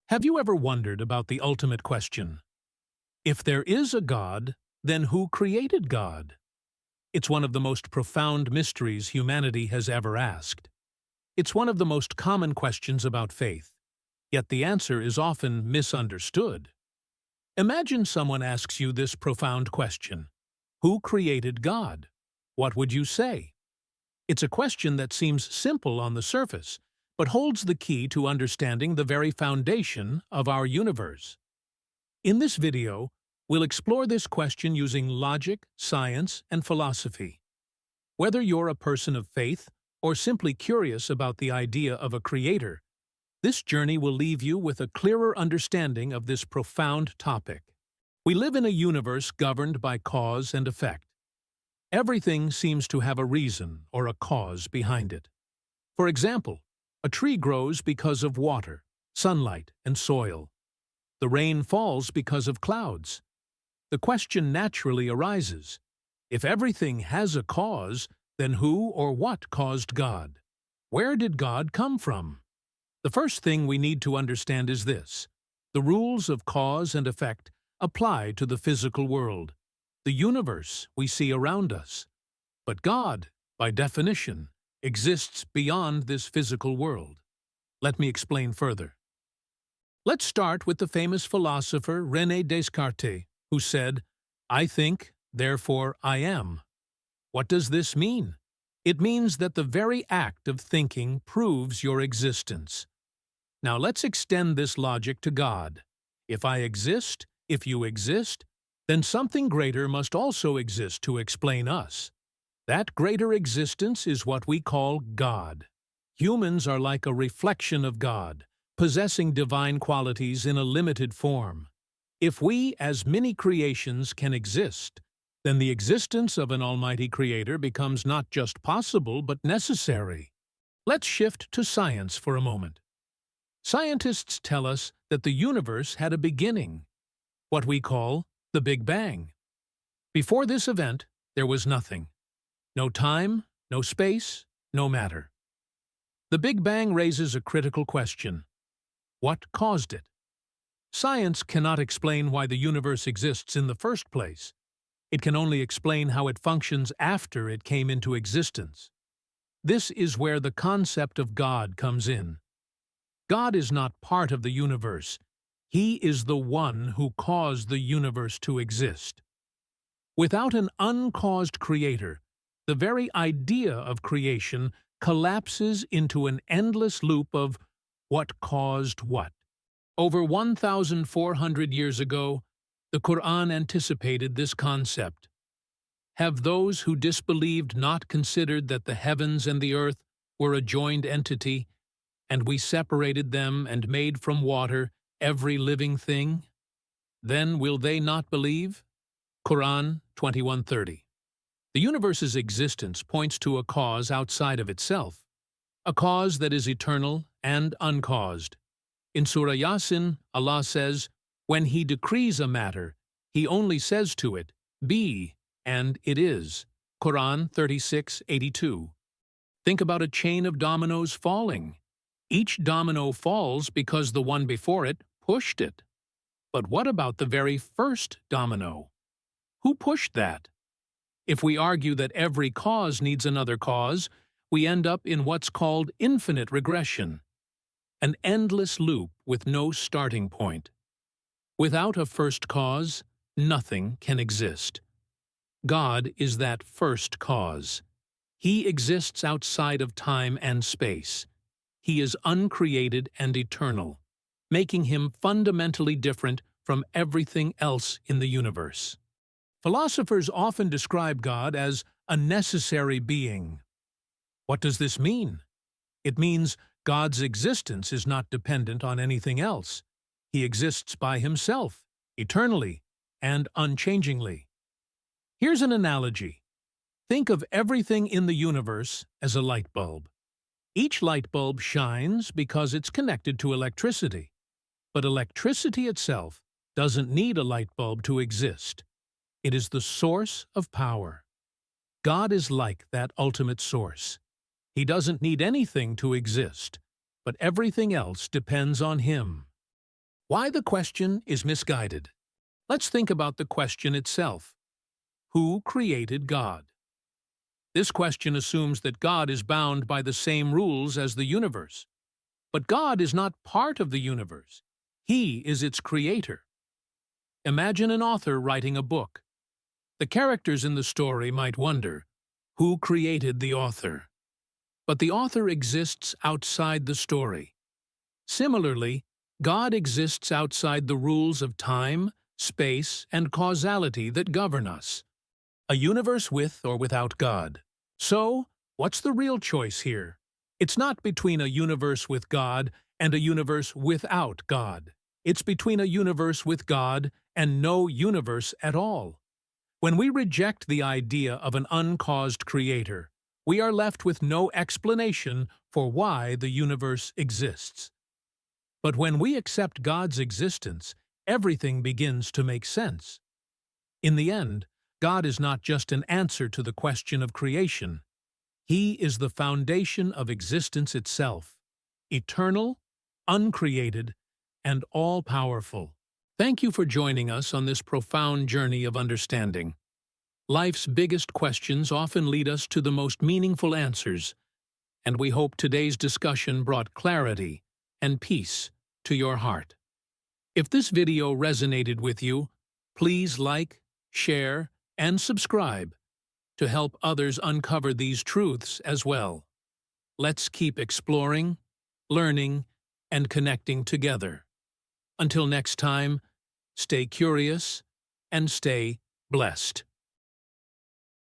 Have you ever wondered about the ultimate question? If there is a God, then who created God? It's one of the most profound mysteries humanity has ever asked. It's one of the most common questions about faith, yet the answer is often misunderstood. Imagine someone asks you this profound question: who created God? What would you say? It's a question that seems simple on the surface, but holds the key to understanding the very foundation of our universe. In this video, we'll explore this question using logic, science, and philosophy. Whether you're a person of faith or simply curious about the idea of a creator, this journey will leave you with a clearer understanding of this profound topic. We live in a universe governed by cause and effect. Everything seems to have a reason or a cause behind it. For example, a tree grows because of water, sunlight, and soil. The rain falls because of clouds. The question naturally arises: if everything has a cause, then who or what caused God? Where did God come from? The first thing we need to understand is this: the rules of cause and effect apply to the physical world, the universe we see around us. But God, by definition, exists beyond this physical world. Let me explain further. Let's start with the famous philosopher René Descartes, who said, "I think, therefore I am." What does this mean? It means that the very act of thinking proves your existence. Now let's extend this logic to God. If I exist, if you exist, then something greater must also exist to explain us. That greater existence is what we call God. Humans are like a reflection of God, possessing divine qualities in a limited form. If we, as many creations, can exist, then the existence of an almighty creator becomes not just possible but necessary. Let's shift to science for a moment. Scientists tell us that the universe had a beginning, what we call the Big Bang. Before this event, there was nothing. No time, no space, no matter. The Big Bang raises a critical question: what caused it? Science cannot explain why the universe exists in the first place. It can only explain how it functions after it came into existence. This is where the concept of God comes in. God is not part of the universe. He is the one who caused the universe to exist. Without an uncaused creator, the very idea of creation collapses into an endless loop of what caused what. Over 1,400 years ago, the Quran anticipated this concept. Have those who disbelieved not considered that the heavens and the earth were a joined entity, and we separated them and made from water every living thing? Then will they not believe? Quran 21:30. The universe's existence points to a cause outside of itself, a cause that is eternal and uncaused. In Surah Yasin, Allah says, "When He decrees a matter, He only says to it, 'Be,' and it is." Quran 36:82. Think about a chain of dominoes falling. Each domino falls because the one before it pushed it. But what about the very first domino? Who pushed that? If we argue that every cause needs another cause, we end up in what's called infinite regression, an endless loop with no starting point. Without a first cause, nothing can exist. God is that first cause. He exists outside of time and space. He is uncreated and eternal, making him fundamentally different from everything else in the universe. Philosophers often describe God as a necessary being. What does this mean? It means God's existence is not dependent on anything else. He exists by himself, eternally and unchangingly. Here's an analogy. Think of everything in the universe as a light bulb. Each light bulb shines because it's connected to electricity. But electricity itself doesn't need a light bulb to exist. It is the source of power. God is like that ultimate source. He doesn't need anything to exist, but everything else depends on Him. Why the question is misguided. Let's think about the question itself. Who created God? This question assumes that God is bound by the same rules as the universe. But God is not part of the universe. He is its creator. Imagine an author writing a book. The characters in the story might wonder, who created the author? But the author exists outside the story. Similarly, God exists outside the rules of time, space, and causality that govern us. A universe with or without God. So, what's the real choice here? It's not between a universe with God and a universe without God. It's between a universe with God and no universe at all. When we reject the idea of an uncaused creator, we are left with no explanation for why the universe exists. But when we accept God's existence, everything begins to make sense. In the end, God is not just an answer to the question of creation. He is the foundation of existence itself, eternal, uncreated, and all-powerful. Thank you for joining us on this profound journey of understanding. Life's biggest questions often lead us to the most meaningful answers, and we hope today's discussion brought clarity and peace to your heart. If this video resonated with you, please like, share, and subscribe to help others uncover these truths as well. Let's keep exploring, learning, and connecting together. Until next time, stay curious and stay blessed.